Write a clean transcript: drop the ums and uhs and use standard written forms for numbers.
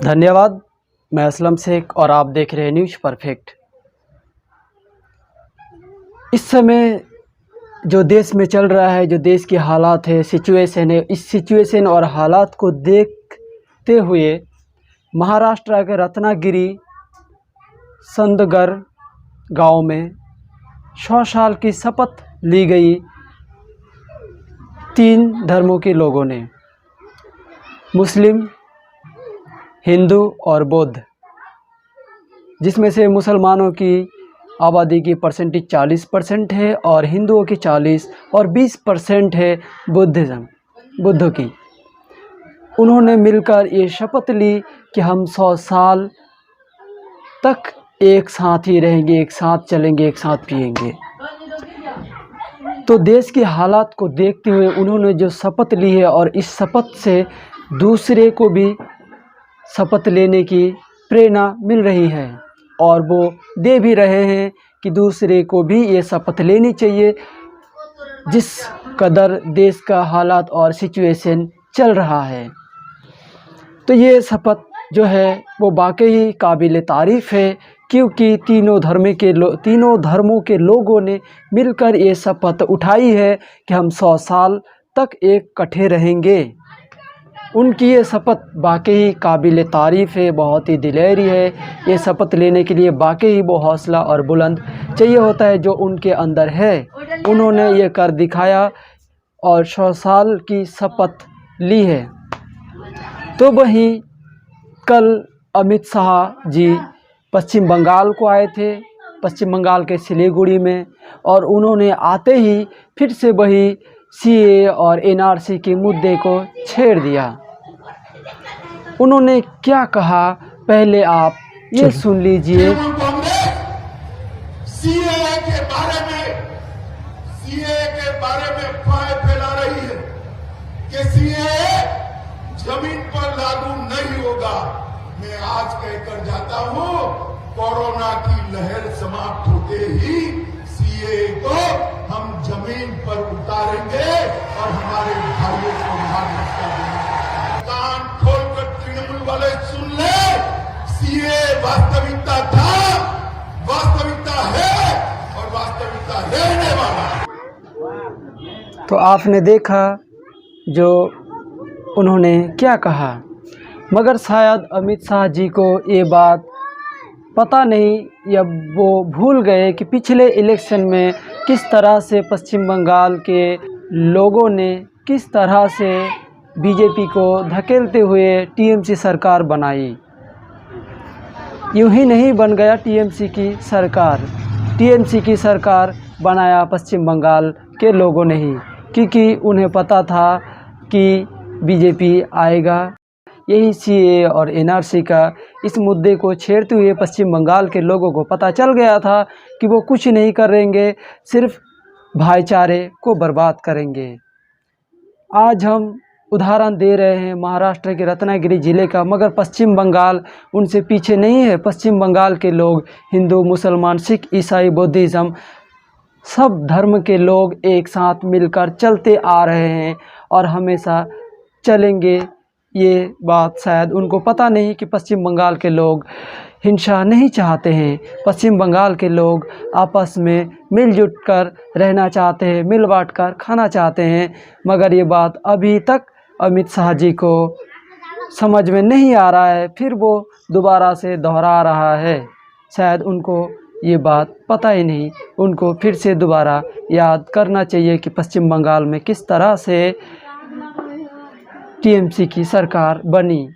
धन्यवाद। मैं असलम शेख और आप देख रहे हैं न्यूज़ परफेक्ट। इस समय जो देश में चल रहा है, जो देश की हालात है, सिचुएशन है, इस सिचुएशन और हालात को देखते हुए महाराष्ट्र के रत्नागिरी संदगर गांव में 100 साल की शपथ ली गई 3 धर्मों के लोगों ने, मुस्लिम, हिंदू और बौद्ध, जिसमें से मुसलमानों की आबादी की परसेंटेज 40% है और हिंदुओं की 40 और 20% है बुद्ध की। उन्होंने मिलकर ये शपथ ली कि हम 100 साल तक एक साथ ही रहेंगे, एक साथ चलेंगे, एक साथ पिएंगे। तो देश की हालात को देखते हुए उन्होंने जो शपथ ली है और इस शपथ से दूसरे को भी शपथ लेने की प्रेरणा मिल रही है और वो दे भी रहे हैं कि दूसरे को भी ये शपथ लेनी चाहिए। जिस कदर देश का हालात और सिचुएशन चल रहा है, तो ये शपथ जो है वो वाकई ही काबिल तारीफ़ है, क्योंकि तीनों धर्मों के लोगों ने मिलकर ये शपथ उठाई है कि हम 100 साल तक इकट्ठे रहेंगे। उनकी ये शपथ वाकई ही काबिल तारीफ़ है, बहुत ही दिलेरी है। ये शपथ लेने के लिए वाकई ही वो हौसला और बुलंद चाहिए होता है जो उनके अंदर है। उन्होंने ये कर दिखाया और 100 साल की शपथ ली है। तो वहीं कल अमित शाह जी पश्चिम बंगाल को आए थे, पश्चिम बंगाल के सिलीगुड़ी में, और उन्होंने आते ही फिर से वही सीए और एनआरसी के मुद्दे को छेड़ दिया। उन्होंने क्या कहा, पहले आप ये सुन लीजिए। सीए के बारे में अफवाहें फैला रही है कि सीए जमीन पर लागू नहीं होगा। मैं आज कहकर जाता हूं, कोरोना की लहर समाप्त होते ही सीए को हम जमीन पर उतारेंगे और हमारे भाइयों को मान्यता देंगे। कान खोलकर तृणमूल वाले सुन ले, सीए वास्तविकता था, वास्तविकता है और वास्तविकता रहने वाला है। तो आपने देखा जो उन्होंने क्या कहा, मगर शायद अमित शाह जी को ये बात पता नहीं या वो भूल गए कि पिछले इलेक्शन में किस तरह से पश्चिम बंगाल के लोगों ने किस तरह से बीजेपी को धकेलते हुए टीएमसी सरकार बनाई। यूं ही नहीं बन गया टीएमसी की सरकार बनाया पश्चिम बंगाल के लोगों ने ही, क्योंकि उन्हें पता था कि बीजेपी आएगा। यही सीए और एनआरसी का इस मुद्दे को छेड़ते हुए पश्चिम बंगाल के लोगों को पता चल गया था कि वो कुछ नहीं करेंगे, सिर्फ भाईचारे को बर्बाद करेंगे। आज हम उदाहरण दे रहे हैं महाराष्ट्र के रत्नागिरी ज़िले का, मगर पश्चिम बंगाल उनसे पीछे नहीं है। पश्चिम बंगाल के लोग हिंदू, मुसलमान, सिख, ईसाई, बौद्धिज़्म, सब धर्म के लोग एक साथ मिलकर चलते आ रहे हैं और हमेशा चलेंगे। ये बात शायद उनको पता नहीं कि पश्चिम बंगाल के लोग हिंसा नहीं चाहते हैं। पश्चिम बंगाल के लोग आपस में मिलजुल कर रहना चाहते हैं, मिल बांट कर खाना चाहते हैं, मगर ये बात अभी तक अमित शाह जी को समझ में नहीं आ रहा है। फिर वो दोबारा से दोहरा रहा है। शायद उनको ये बात पता ही नहीं। उनको फिर से दोबारा याद करना चाहिए कि पश्चिम बंगाल में किस तरह से टीएमसी की सरकार बनी।